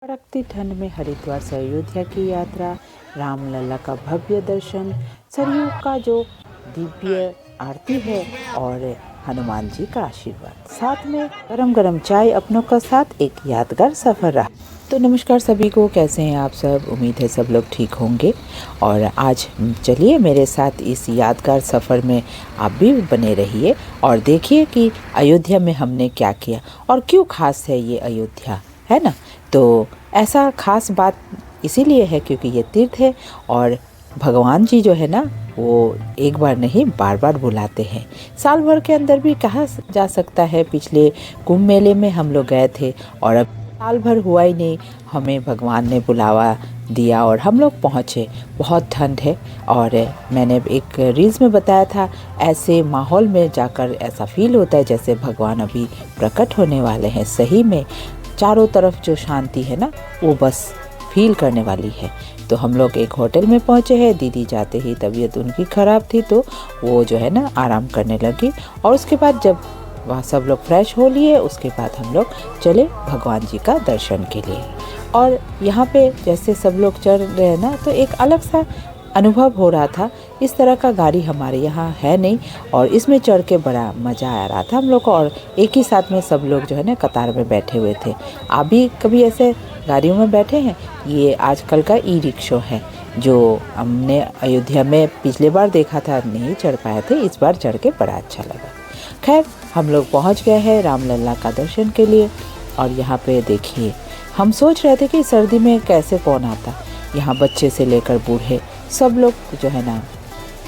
कड़कती ठंड में हरिद्वार से अयोध्या की यात्रा, रामलला का भव्य दर्शन, सरयू का जो दिव्य आरती है और हनुमान जी का आशीर्वाद, साथ में गरम गरम चाय अपनों का साथ एक यादगार सफर रहा। तो नमस्कार सभी को, कैसे हैं आप सब। उम्मीद है सब लोग ठीक होंगे। और आज चलिए मेरे साथ इस यादगार सफ़र में आप भी बने रहिए और देखिए कि अयोध्या में हमने क्या किया और क्यों खास है ये अयोध्या, है ना। तो ऐसा खास बात इसीलिए है क्योंकि ये तीर्थ है और भगवान जी जो है ना वो एक बार नहीं बार बार बुलाते हैं। साल भर के अंदर भी कहा जा सकता है। पिछले कुंभ मेले में हम लोग गए थे और अब साल भर हुआ ही नहीं, हमें भगवान ने बुलावा दिया और हम लोग पहुँचे। बहुत ठंड है और मैंने एक रील्स में बताया था, ऐसे माहौल में जाकर ऐसा फील होता है जैसे भगवान अभी प्रकट होने वाले हैं। सही में चारों तरफ जो शांति है ना वो बस फील करने वाली है। तो हम लोग एक होटल में पहुंचे हैं। दीदी जाते ही तबीयत उनकी ख़राब थी तो वो जो है ना आराम करने लगी और उसके बाद जब वहाँ सब लोग फ्रेश हो लिए उसके बाद हम लोग चले भगवान जी का दर्शन के लिए। और यहाँ पे जैसे सब लोग चल रहे हैं ना तो एक अलग सा अनुभव हो रहा था। इस तरह का गाड़ी हमारे यहाँ है नहीं और इसमें चढ़ के बड़ा मज़ा आ रहा था हम लोग को। और एक ही साथ में सब लोग जो है ना कतार में बैठे हुए थे। आप भी कभी ऐसे गाड़ियों में बैठे हैं? ये आजकल का ई रिक्शा है जो हमने अयोध्या में पिछले बार देखा था, नहीं चढ़ पाए थे, इस बार चढ़ के बड़ा अच्छा लगा। खैर हम लोग पहुँच गए हैं रामलला का दर्शन के लिए। और यहाँ पे देखिए, हम सोच रहे थे कि सर्दी में कैसे कौन आता। यहाँ बच्चे से लेकर बूढ़े सब लोग जो है ना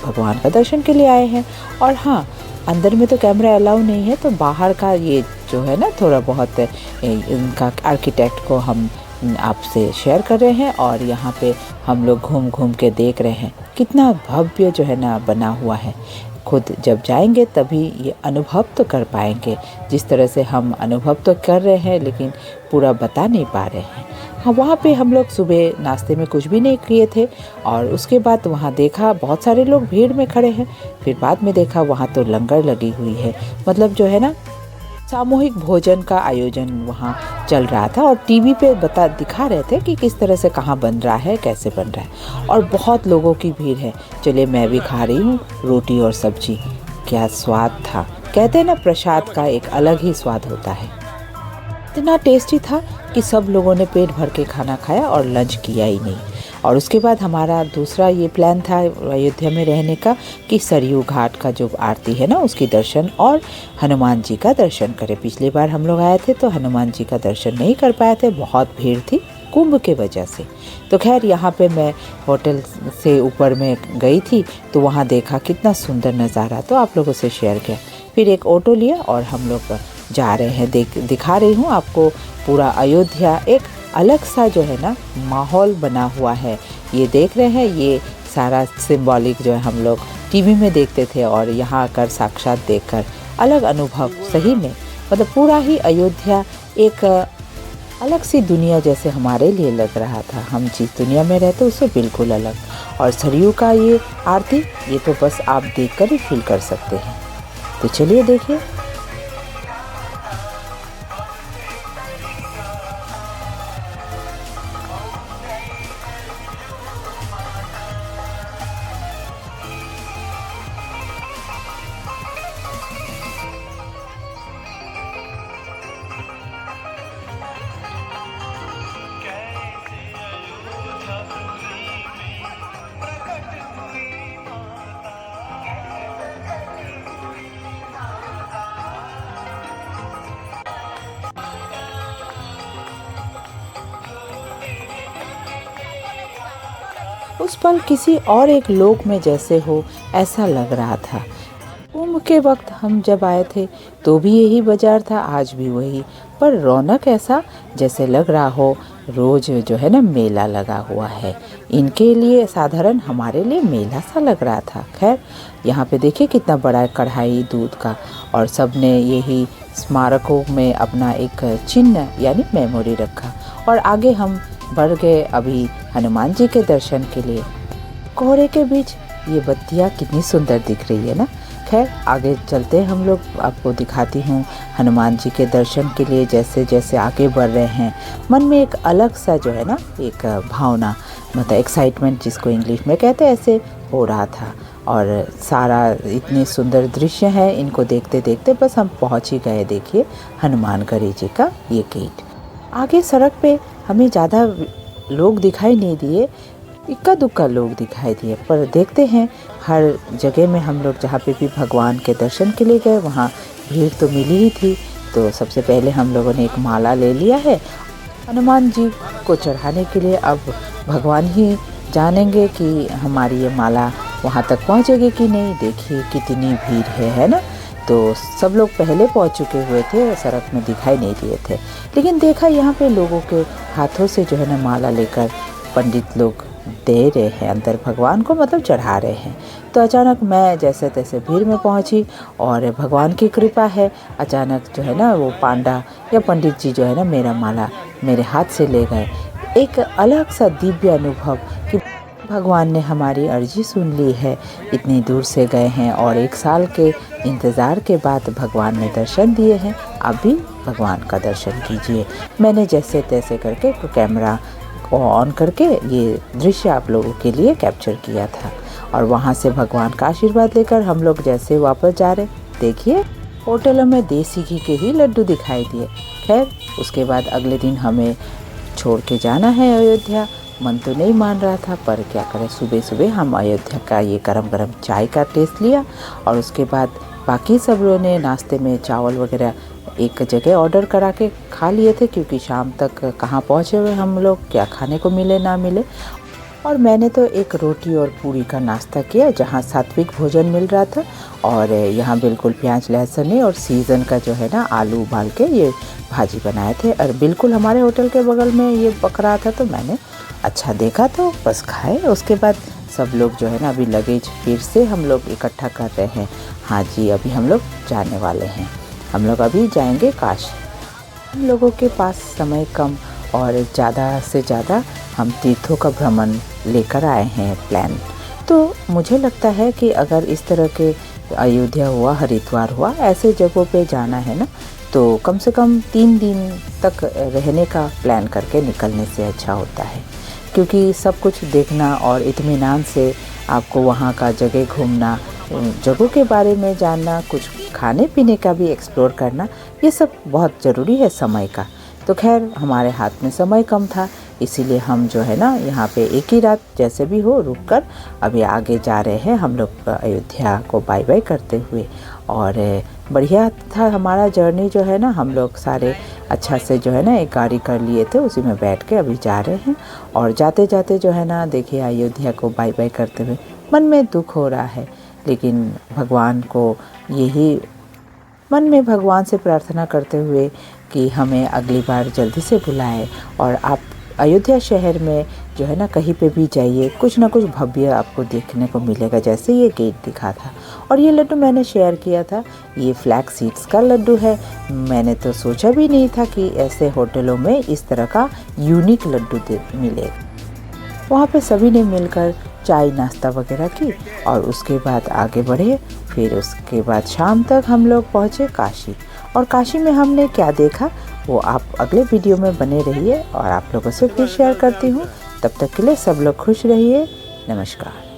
भगवान का दर्शन के लिए आए हैं। और हाँ, अंदर में तो कैमरा अलाउ नहीं है, तो बाहर का ये जो है ना थोड़ा बहुत इनका आर्किटेक्ट को हम आपसे शेयर कर रहे हैं। और यहाँ पे हम लोग घूम घूम के देख रहे हैं कितना भव्य जो है ना बना हुआ है। खुद जब जाएंगे तभी ये अनुभव तो कर पाएंगे। जिस तरह से हम अनुभव तो कर रहे हैं लेकिन पूरा बता नहीं पा रहे हैं। हाँ, वहाँ पे हम लोग सुबह नाश्ते में कुछ भी नहीं किए थे और उसके बाद वहाँ देखा बहुत सारे लोग भीड़ में खड़े हैं। फिर बाद में देखा वहाँ तो लंगर लगी हुई है, मतलब जो है ना सामूहिक भोजन का आयोजन वहाँ चल रहा था। और टीवी पे दिखा रहे थे कि किस तरह से कहाँ बन रहा है, कैसे बन रहा है। और बहुत लोगों की भीड़ है। चलिए मैं भी खा रही हूँ रोटी और सब्जी। क्या स्वाद था। कहते हैं ना प्रसाद का एक अलग ही स्वाद होता है। इतना टेस्टी था कि सब लोगों ने पेट भर के खाना खाया और लंच किया ही नहीं। और उसके बाद हमारा दूसरा ये प्लान था अयोध्या में रहने का कि सरयू घाट का जो आरती है ना उसकी दर्शन और हनुमान जी का दर्शन करें। पिछली बार हम लोग आए थे तो हनुमान जी का दर्शन नहीं कर पाए थे, बहुत भीड़ थी कुंभ के वजह से। तो खैर यहाँ पे मैं होटल से ऊपर में गई थी तो वहाँ देखा कितना सुंदर नज़ारा, तो आप लोगों से शेयर किया। फिर एक ऑटो लिया और हम लोग जा रहे हैं। दिखा रही हूँ आपको पूरा अयोध्या। एक अलग सा जो है ना माहौल बना हुआ है। ये देख रहे हैं, ये सारा सिंबॉलिक जो है हम लोग टीवी में देखते थे और यहाँ आकर साक्षात देखकर अलग अनुभव। सही में मतलब पूरा ही अयोध्या एक अलग सी दुनिया जैसे हमारे लिए लग रहा था। हम जिस दुनिया में रहते उससे बिल्कुल अलग। और सरयू का ये आरती, ये तो बस आप देखकर ही फील कर सकते हैं। तो चलिए देखिए। उस पल किसी और एक लोक में जैसे हो ऐसा लग रहा था। कुंभ के वक्त हम जब आए थे तो भी यही बाजार था, आज भी वही, पर रौनक ऐसा जैसे लग रहा हो रोज जो है ना मेला लगा हुआ है। इनके लिए साधारण, हमारे लिए मेला सा लग रहा था। खैर यहाँ पे देखिए कितना बड़ा कढ़ाई दूध का, और सब ने यही स्मारकों में अपना एक चिन्ह यानी मेमोरी रखा। और आगे हम बढ़ गए अभी हनुमान जी के दर्शन के लिए। कोहरे के बीच ये बत्तियाँ कितनी सुंदर दिख रही है ना। खैर आगे चलते हैं हम लोग, आपको दिखाती हूँ हनुमान जी के दर्शन के लिए जैसे जैसे आगे बढ़ रहे हैं मन में एक अलग सा जो है ना एक भावना, मतलब एक्साइटमेंट जिसको इंग्लिश में कहते हैं, ऐसे हो रहा था। और सारा इतने सुंदर दृश्य है, इनको देखते देखते बस हम पहुँच ही गए। देखिए हनुमानगढ़ी जी का ये गेट। आगे सड़क पे हमें ज़्यादा लोग दिखाई नहीं दिए, इक्का दुक्का लोग दिखाई दिए, पर देखते हैं हर जगह में हम लोग जहाँ पे भी भगवान के दर्शन के लिए गए वहाँ भीड़ तो मिली ही थी। तो सबसे पहले हम लोगों ने एक माला ले लिया है हनुमान जी को चढ़ाने के लिए। अब भगवान ही जानेंगे कि हमारी ये माला वहाँ तक पहुँचेगी कि नहीं। देखिए कितनी भीड़ है ना। तो सब लोग पहले पहुँच चुके हुए थे, सड़क में दिखाई नहीं दिए थे, लेकिन देखा यहाँ पे लोगों के हाथों से जो है ना माला लेकर पंडित लोग दे रहे हैं अंदर भगवान को, मतलब चढ़ा रहे हैं। तो अचानक मैं जैसे तैसे भीड़ में पहुंची और भगवान की कृपा है, अचानक जो है ना वो पांडा या पंडित जी जो है ना मेरा माला मेरे हाथ से ले गए। एक अलग सा दिव्य अनुभव कि भगवान ने हमारी अर्जी सुन ली है, इतनी दूर से गए हैं और 1 साल के इंतज़ार के बाद भगवान ने दर्शन दिए हैं। अब भी भगवान का दर्शन कीजिए। मैंने जैसे तैसे करके कैमरा को ऑन करके ये दृश्य आप लोगों के लिए कैप्चर किया था। और वहाँ से भगवान का आशीर्वाद लेकर हम लोग जैसे वापस जा रहे, देखिए होटलों में देसी घी के ही लड्डू दिखाई दिए। खैर उसके बाद अगले दिन हमें छोड़ के जाना है अयोध्या। मन तो नहीं मान रहा था, पर क्या करें, सुबह सुबह हम अयोध्या का ये गरम गरम चाय का टेस्ट लिया। और उसके बाद बाकी सब लोगों ने नाश्ते में चावल वगैरह एक जगह ऑर्डर करा के खा लिए थे, क्योंकि शाम तक कहाँ पहुँचे हुए हम लोग, क्या खाने को मिले ना मिले। और मैंने तो एक रोटी और पूरी का नाश्ता किया, जहाँ सात्विक भोजन मिल रहा था। और यहाँ बिल्कुल प्याज लहसुन नहीं, और सीज़न का जो है ना आलू उबाल के ये भाजी बनाए थे। और बिल्कुल हमारे होटल के बगल में ये पक रहा था, तो मैंने अच्छा देखा तो बस खाए। उसके बाद सब लोग जो है ना अभी लगेज फिर से हम लोग इकट्ठा कर रहे हैं। हाँ जी, अभी हम लोग जाने वाले हैं, हम लोग अभी जाएंगे काशी। हम लोगों के पास समय कम और ज़्यादा से ज़्यादा हम तीर्थों का भ्रमण लेकर आए हैं प्लान। तो मुझे लगता है कि अगर इस तरह के अयोध्या हुआ, हरिद्वार हुआ, ऐसे जगहों पे जाना है ना, तो कम से कम 3 दिन तक रहने का प्लान करके निकलने से अच्छा होता है। क्योंकि सब कुछ देखना और इत्मीनान से आपको वहाँ का जगह घूमना, जगहों के बारे में जानना, कुछ खाने पीने का भी एक्सप्लोर करना, ये सब बहुत ज़रूरी है समय का। तो खैर हमारे हाथ में समय कम था, इसीलिए हम जो है ना यहाँ पे एक ही रात जैसे भी हो रुक कर अभी आगे जा रहे हैं हम लोग अयोध्या को बाय बाय करते हुए। और बढ़िया था हमारा जर्नी जो है ना, हम लोग सारे अच्छा से जो है ना एक गाड़ी कर लिए थे, उसी में बैठ के अभी जा रहे हैं। और जाते जाते जो है ना देखिए अयोध्या को बाय बाय करते हुए मन में दुख हो रहा है, लेकिन भगवान को यही मन में भगवान से प्रार्थना करते हुए कि हमें अगली बार जल्दी से बुलाए। और आप अयोध्या शहर में जो है ना कहीं पे भी जाइए, कुछ ना कुछ भव्य आपको देखने को मिलेगा, जैसे ये गेट दिखा था। और ये लड्डू मैंने शेयर किया था, ये फ्लैक्स सीड्स का लड्डू है। मैंने तो सोचा भी नहीं था कि ऐसे होटलों में इस तरह का यूनिक लड्डू मिले। वहाँ पे सभी ने मिलकर चाय नाश्ता वगैरह की और उसके बाद आगे बढ़े। फिर उसके बाद शाम तक हम लोग पहुँचे काशी। और काशी में हमने क्या देखा वो आप अगले वीडियो में बने रहिए और आप लोगों से फिर शेयर करती हूँ। तब तक के लिए सब लोग खुश रहिए। नमस्कार।